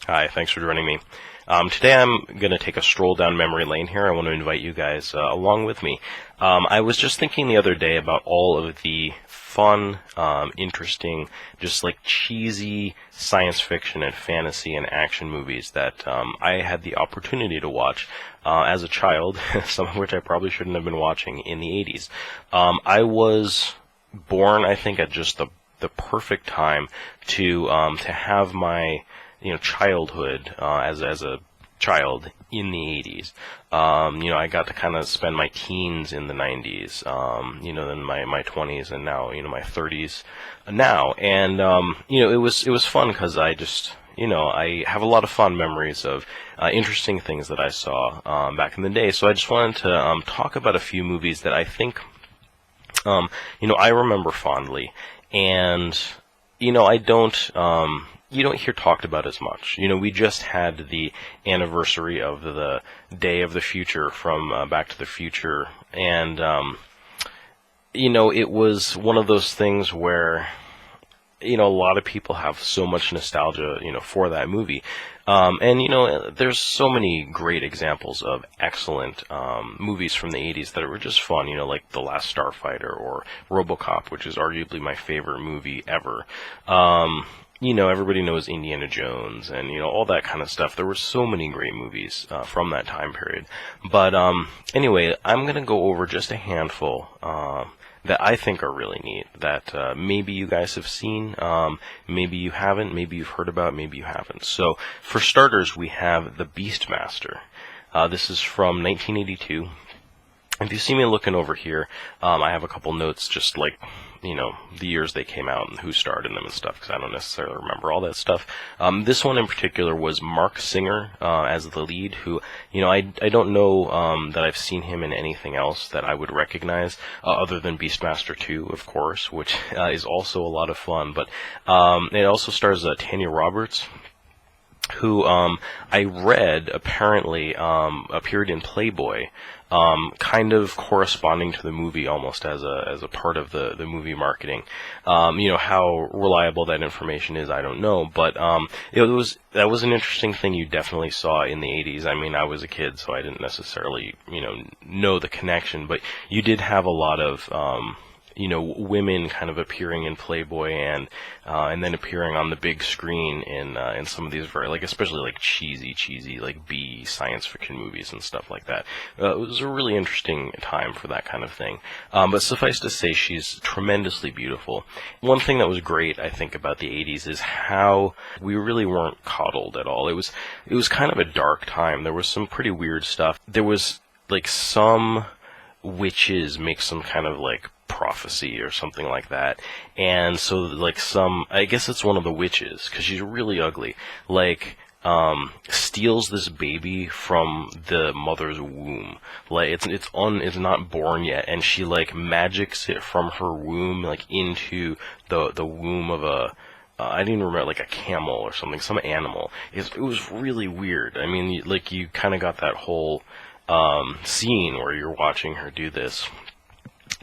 Hi, thanks for joining me. Today I'm going to take a stroll down memory lane here. I want to invite you guys along with me. I was just thinking the other day about all of the fun, interesting, just like cheesy science fiction and fantasy and action movies that I had the opportunity to watch as a child, some of which I probably shouldn't have been watching in the 80s. I was born, I think, at just the perfect time to have my childhood as a child in the 80s. I got to kind of spend my teens in the 90s, then my 20s, and now, my 30s now. And, it was fun because I have a lot of fond memories of interesting things that I saw back in the day. So I just wanted to talk about a few movies that I think, I remember fondly. And, I don't, you don't hear talked about as much. We just had the anniversary of the Day of the Future from Back to the Future, and it was one of those things where a lot of people have so much nostalgia, for that movie. And there's so many great examples of excellent movies from the 80s that were just fun, like The Last Starfighter or RoboCop, which is arguably my favorite movie ever. Everybody knows Indiana Jones and, all that kind of stuff. There were so many great movies from that time period. But anyway, I'm going to go over just a handful that I think are really neat, that maybe you guys have seen, maybe you haven't, maybe you've heard about, maybe you haven't. So, for starters, we have The Beastmaster. This is from 1982. If you see me looking over here, I have a couple notes just like, the years they came out and who starred in them and stuff, because I don't necessarily remember all that stuff. This one in particular was Mark Singer as the lead, who, I don't know that I've seen him in anything else that I would recognize, other than Beastmaster 2, of course, which is also a lot of fun. But it also stars Tanya Roberts, who I read apparently appeared in Playboy, kind of corresponding to the movie almost as a part of the movie marketing. How reliable that information is, I don't know, but that was an interesting thing you definitely saw in the 80s. I mean, I was a kid, so I didn't necessarily know the connection, but you did have a lot of women kind of appearing in Playboy and then appearing on the big screen in some of these very, like, especially like cheesy like B science fiction movies and stuff like that. It was a really interesting time for that kind of thing. But suffice to say, she's tremendously beautiful. One thing that was great, I think, about the 80s is how we really weren't coddled at all. It was kind of a dark time. There was some pretty weird stuff. There was like some witches make some kind of like prophecy or something like that, and so like I guess it's one of the witches, because she's really ugly, like steals this baby from the mother's womb. Like it's not born yet, and she like magics it from her womb like into the womb of a I didn't even remember, like a camel or something, some animal. It was really weird. I mean, like, you kind of got that whole scene where you're watching her do this.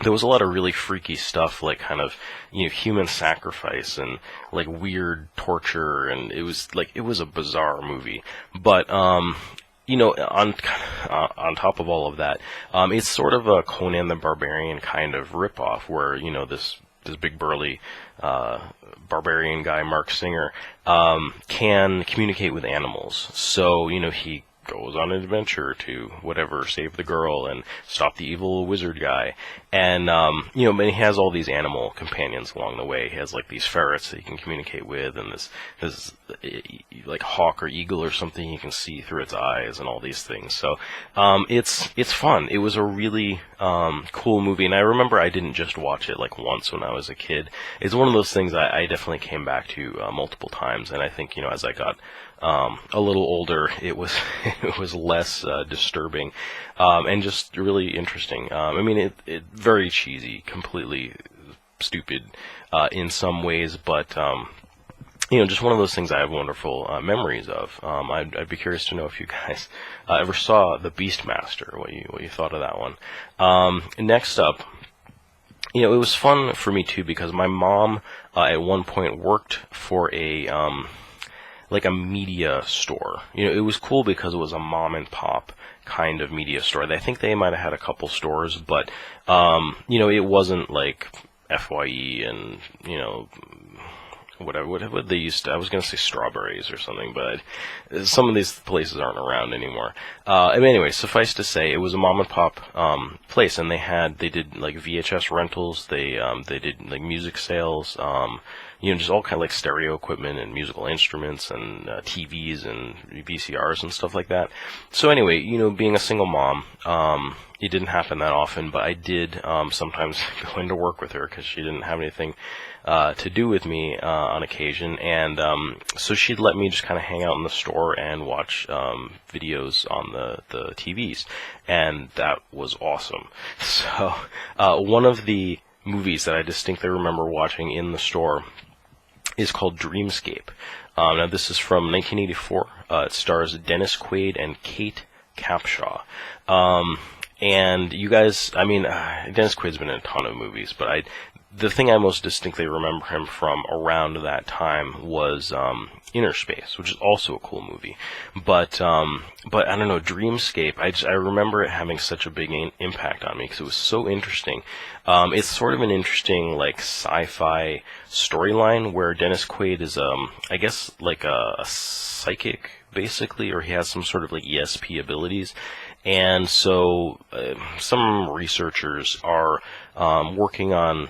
There was a lot of really freaky stuff, like kind of, human sacrifice and like weird torture, and it was a bizarre movie. But on top of all of that, it's sort of a Conan the Barbarian kind of ripoff, where this big burly barbarian guy, Mark Singer, can communicate with animals. So he goes on an adventure to whatever, save the girl and stop the evil wizard guy. And, but he has all these animal companions along the way. He has like these ferrets that he can communicate with, and this like hawk or eagle or something he can see through its eyes, and all these things. So, it's fun. It was a really, cool movie. And I remember I didn't just watch it like once when I was a kid. It's one of those things I definitely came back to, multiple times. And I think, as I got a little older, it was it was less disturbing, and just really interesting. I mean, it very cheesy, completely stupid in some ways, but just one of those things I have wonderful memories of. I'd be curious to know if you guys ever saw The Beastmaster, what you thought of that one. Next up, it was fun for me too, because my mom at one point worked for like a media store. You know, it was cool because it was a mom and pop kind of media store. I think they might have had a couple stores, but you know, it wasn't like FYE and, you know, whatever they used to. I was gonna say Strawberries or something, but some of these places aren't around anymore. Anyway, suffice to say, it was a mom and pop place, and they did like VHS rentals. They did like music sales. You know, just all kind of like stereo equipment and musical instruments and TVs and VCRs and stuff like that. So anyway, you know, being a single mom, it didn't happen that often, but I did sometimes go into work with her because she didn't have anything to do with me on occasion, and so she'd let me just kind of hang out in the store and watch videos on the TVs, and that was awesome. So one of the movies that I distinctly remember watching in the store is called Dreamscape. Now this is from 1984. It stars Dennis Quaid and Kate Capshaw. And you guys, I mean, Dennis Quaid's been in a ton of movies, but the thing I most distinctly remember him from around that time was Inner Space, which is also a cool movie. But I don't know, Dreamscape, I remember it having such a big impact on me because it was so interesting. It's sort of an interesting, like, sci-fi storyline where Dennis Quaid is, I guess, like a psychic, basically, or he has some sort of, like, ESP abilities. And so some researchers are working on,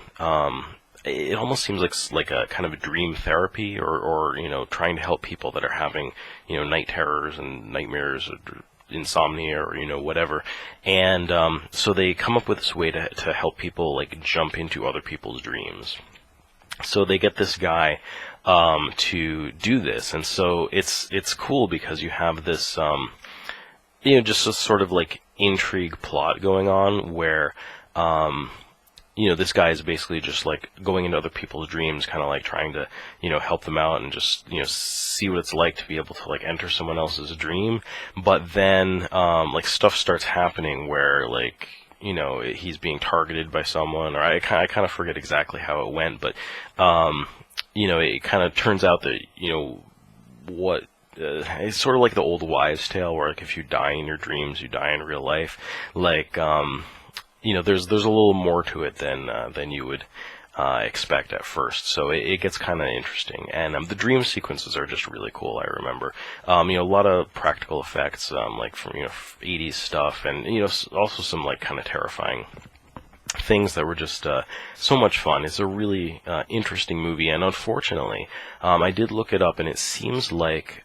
it almost seems like a kind of a dream therapy, or you know, trying to help people that are having, you know, night terrors and nightmares or insomnia or, you know, whatever. And so they come up with this way to help people, like, jump into other people's dreams. So they get this guy to do this, and so it's cool because you have this you know, just a sort of like intrigue plot going on where, you know, this guy is basically just like going into other people's dreams, kind of like trying to, you know, help them out and just, you know, see what it's like to be able to like enter someone else's dream. But then, like, stuff starts happening where, like, you know, he's being targeted by someone, or I kind of forget exactly how it went, but, you know, it kind of turns out that, you know, what, it's sort of like the old wives' tale, where, like, if you die in your dreams, you die in real life. Like, you know, there's a little more to it than you would expect at first. So it gets kind of interesting, and the dream sequences are just really cool. I remember, you know, a lot of practical effects, like from, you know, 80s stuff, and, you know, also some like kind of terrifying things that were just so much fun. It's a really interesting movie, and unfortunately, I did look it up, and it seems like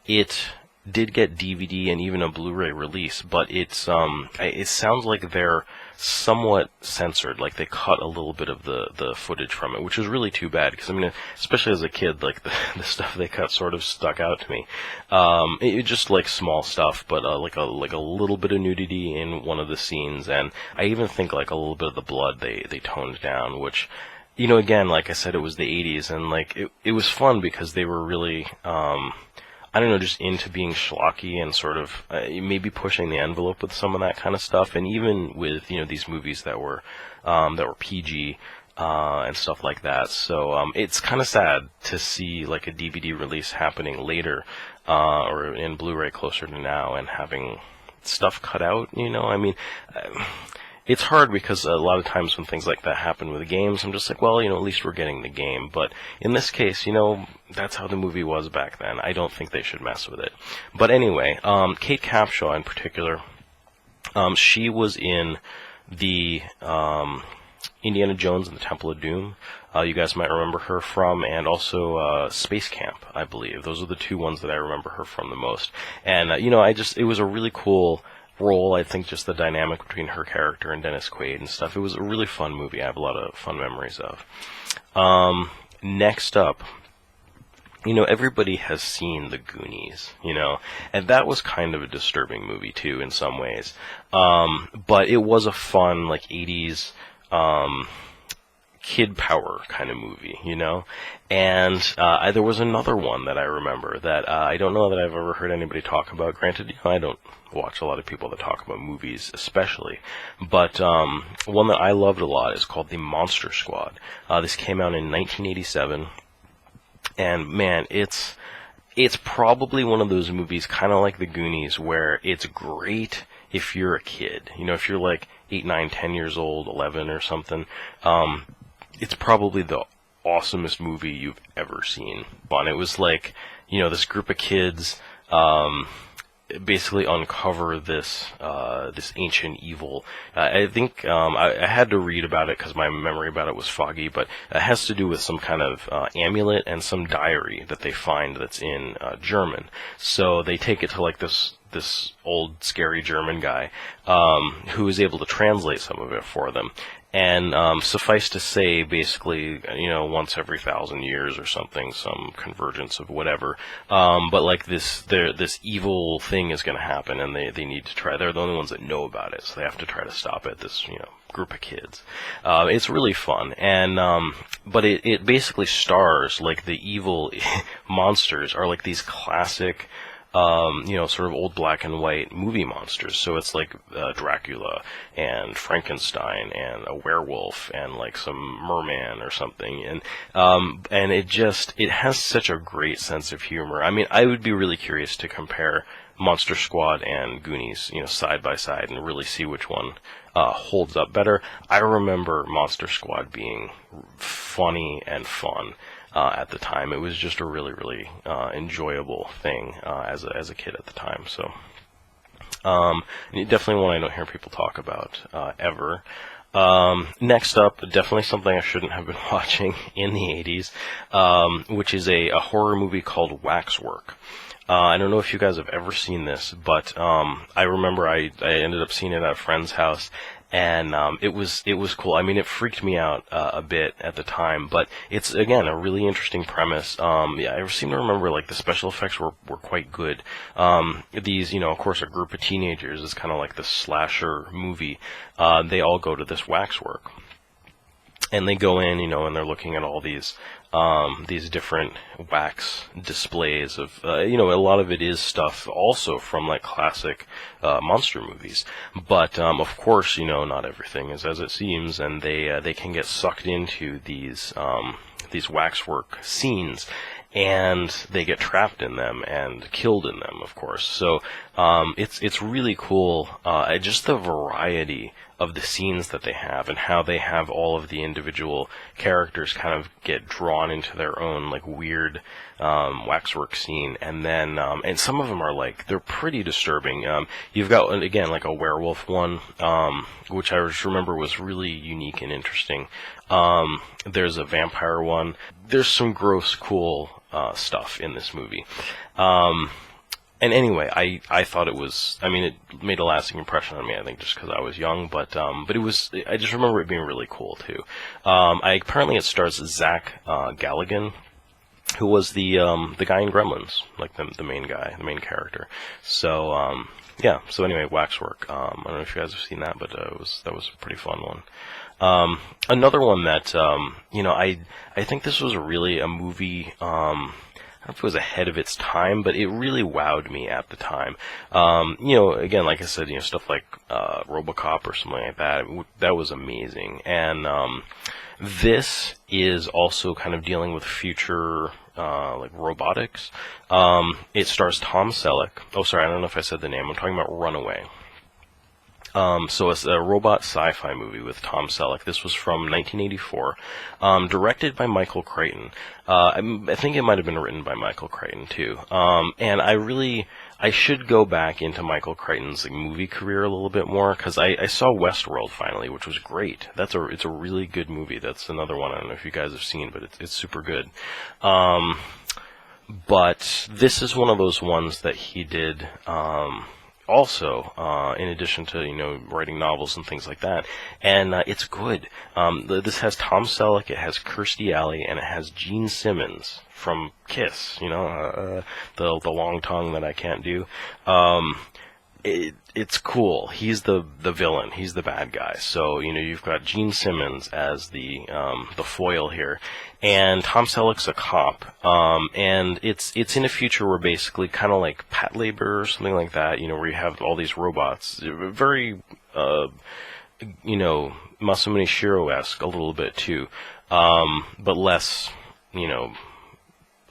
it did get DVD and even a Blu-ray release, but it sounds like they're somewhat censored, like they cut a little bit of the footage from it, which is really too bad, because I mean, especially as a kid, like the stuff they cut sort of stuck out to me. It just like small stuff, but like a little bit of nudity in one of the scenes, and I even think like a little bit of the blood they toned down, which, you know, again, like I said, it was the 80s, and like it was fun because they were really I don't know, just into being schlocky and sort of maybe pushing the envelope with some of that kind of stuff, and even with, you know, these movies that were PG and stuff like that. So it's kind of sad to see like a DVD release happening later, or in Blu-ray closer to now, and having stuff cut out. You know, I mean. It's hard because a lot of times when things like that happen with games, I'm just like, well, you know, at least we're getting the game. But in this case, you know, that's how the movie was back then. I don't think they should mess with it. But anyway, Kate Capshaw in particular, she was in the Indiana Jones and the Temple of Doom. You guys might remember her from, and also Space Camp, I believe. Those are the two ones that I remember her from the most. And, you know, it was a really cool role. I think just the dynamic between her character and Dennis Quaid and stuff. It was a really fun movie. I have a lot of fun memories of. Next up, you know, everybody has seen The Goonies, you know, and that was kind of a disturbing movie too in some ways. But it was a fun, like, 80s kid power kind of movie, you know. And there was another one that I remember that I don't know that I've ever heard anybody talk about. Granted, you know, I don't watch a lot of people that talk about movies especially, but one that I loved a lot is called The Monster Squad. This came out in 1987, and man, it's it's probably one of those movies, kind of like The Goonies, where it's great if you're a kid. You know, if you're like 8, 9, 10 years old, 11 or something. It's probably the awesomest movie you've ever seen. And it was like, you know, this group of kids basically uncover this this ancient evil. I think I had to read about it because my memory about it was foggy, but it has to do with some kind of amulet and some diary that they find that's in German. So they take it to like this old scary German guy who is able to translate some of it for them. And suffice to say, basically, you know, once every 1,000 years or something, some convergence of whatever. But like this evil thing is going to happen, and they need to try. They're the only ones that know about it, so they have to try to stop it. This, you know, group of kids. It's really fun, and but it basically stars like the evil monsters are like these classic. You know, sort of old black and white movie monsters. So it's like Dracula and Frankenstein and a werewolf and like some merman or something. And it has such a great sense of humor. I mean, I would be really curious to compare Monster Squad and Goonies, you know, side by side and really see which one holds up better. I remember Monster Squad being funny and fun. At the time, it was just a really, really enjoyable thing as a kid at the time. So, definitely one I don't hear people talk about ever. Next up, definitely something I shouldn't have been watching in the 80s, which is a horror movie called Waxwork. I don't know if you guys have ever seen this, but I remember I ended up seeing it at a friend's house. And it was cool. I mean, it freaked me out a bit at the time, but it's again a really interesting premise. Yeah, I seem to remember like the special effects were quite good. These, you know, of course, a group of teenagers is kind of like the slasher movie. They all go to this waxwork, and they go in, you know, and they're looking at all these different wax displays of, you know, a lot of it is stuff also from like classic monster movies. But of course, you know, not everything is as it seems, and they can get sucked into these waxwork scenes. And they get trapped in them and killed in them, of course. So it's really cool. Just the variety of the scenes that they have and how they have all of the individual characters kind of get drawn into their own like weird waxwork scene, and then and some of them are like they're pretty disturbing. You've got again like a werewolf one, which I just remember was really unique and interesting. There's a vampire one. There's some gross, cool stuff in this movie. And anyway, I thought it was, I mean, it made a lasting impression on me, I think, just because I was young, but it was, I just remember it being really cool, too. Apparently it stars Zach Galligan, who was the guy in Gremlins, like the main guy, the main character. So, yeah, so anyway, Waxwork. I don't know if you guys have seen that, but that was a pretty fun one. Another one that, you know, I think this was really a movie, I don't know if it was ahead of its time, but it really wowed me at the time. You know, again, like I said, you know, stuff like RoboCop or something like that, that was amazing. And this is also kind of dealing with future like robotics. It stars Tom Selleck. Oh, sorry, I don't know if I said the name. I'm talking about Runaway. So it's a robot sci-fi movie with Tom Selleck. This was from 1984, directed by Michael Crichton. I think it might have been written by Michael Crichton too. And I should go back into Michael Crichton's like, movie career a little bit more, because I saw Westworld finally, which was great. It's a really good movie. That's another one I don't know if you guys have seen, but it's super good. But this is one of those ones that he did, also, in addition to, you know, writing novels and things like that. And it's good. This has Tom Selleck, it has Kirstie Alley, and it has Gene Simmons from Kiss, you know, the long tongue that I can't do. It's cool. He's the villain. He's the bad guy. So, you know, you've got Gene Simmons as the foil here, and Tom Selleck's a cop. And it's in a future where basically kind of like Pat Labor or something like that, you know, where you have all these robots, very, you know, Masamune Shiro-esque a little bit too, but less, you know,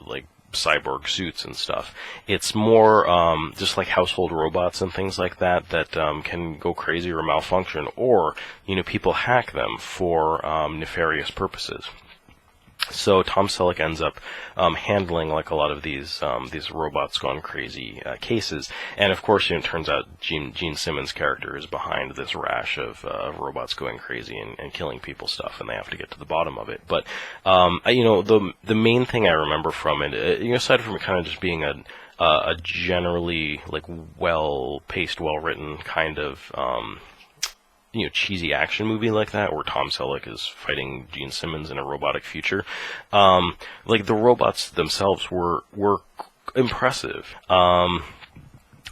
like cyborg suits and stuff. It's more just like household robots and things like that that can go crazy or malfunction, or people hack them for nefarious purposes. So Tom Selleck ends up handling like a lot of these robots gone crazy cases, and of course, it turns out Gene Simmons' character is behind this rash of robots going crazy and killing people stuff, and they have to get to the bottom of it. But the main thing I remember from it, aside from it kind of just being a generally like well-paced, well-written kind of cheesy action movie like that, where Tom Selleck is fighting Gene Simmons in a robotic future. Like the robots themselves were impressive.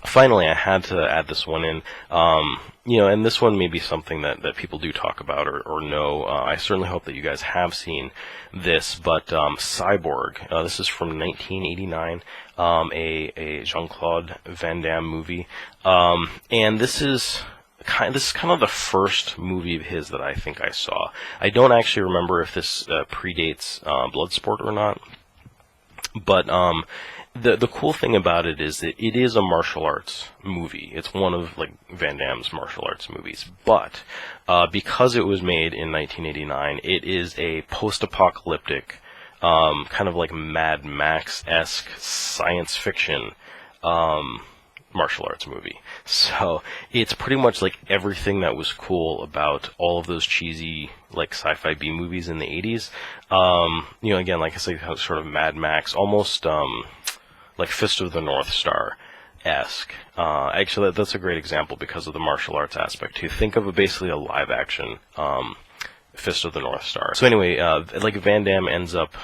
Finally, I had to add this one in. And this one may be something that people do talk about or know. I certainly hope that you guys have seen this, but Cyborg. This is from 1989, a Jean-Claude Van Damme movie, and this is kind of the first movie of his that I think I saw. I don't actually remember if this predates Bloodsport or not, but the cool thing about it is that it is a martial arts movie. It's one of like Van Damme's martial arts movies, but because it was made in 1989, it is a post-apocalyptic kind of like Mad Max-esque science fiction martial arts movie. So it's pretty much like everything that was cool about all of those cheesy like sci-fi B movies in the 80s. Again, like I say, sort of Mad Max, almost like Fist of the North Star-esque. Actually, that's a great example because of the martial arts aspect too. Think of basically a live action Fist of the North Star. So anyway, like Van Damme ends up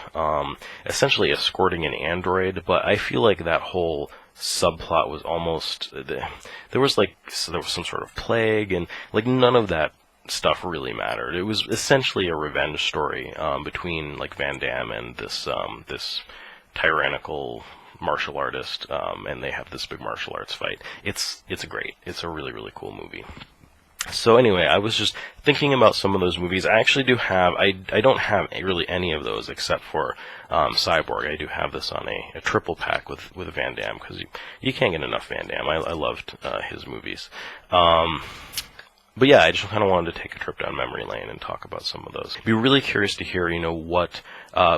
essentially escorting an android, but I feel like that whole subplot was almost there was some sort of plague, and like none of that stuff really mattered. It was essentially a revenge story between like Van Damme and this tyrannical martial artist, and they have this big martial arts fight. It's a really, really cool movie. So anyway, I was just thinking about some of those movies. I actually do have, I don't have really any of those except for Cyborg. I do have this on a triple pack with Van Damme, because you can't get enough Van Damme. I loved his movies. But yeah, I just kind of wanted to take a trip down memory lane and talk about some of those. Be really curious to hear, what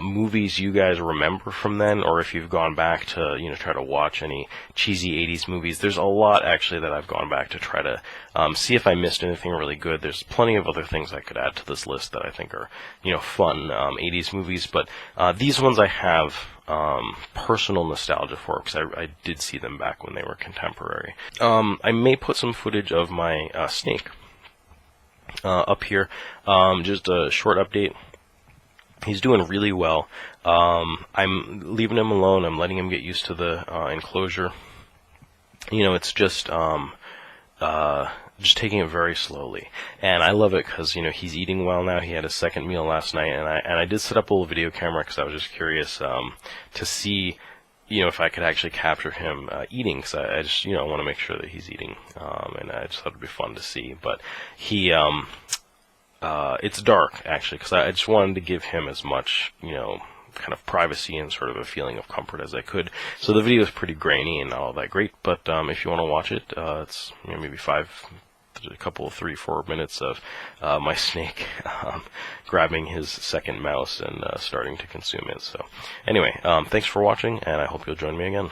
movies you guys remember from then, or if you've gone back to, try to watch any cheesy 80s movies. There's a lot, actually, that I've gone back to try to see if I missed anything really good. There's plenty of other things I could add to this list that I think are, fun 80s movies, but these ones I have personal nostalgia for, because I did see them back when they were contemporary. I may put some footage of my snake up here. Just a short update. He's doing really well. I'm leaving him alone. I'm letting him get used to the enclosure. It's just taking it very slowly, and I love it because he's eating well now. He had his second meal last night, and I did set up a little video camera because I was just curious to see if I could actually capture him eating, because I just want to make sure that he's eating, and I just thought it'd be fun to see. But he it's dark, actually, because I just wanted to give him as much kind of privacy and sort of a feeling of comfort as I could. So the video is pretty grainy and not all that great, but if you want to watch it, it's maybe 3, 4 minutes of my snake grabbing his second mouse and starting to consume it. So anyway, thanks for watching, and I hope you'll join me again.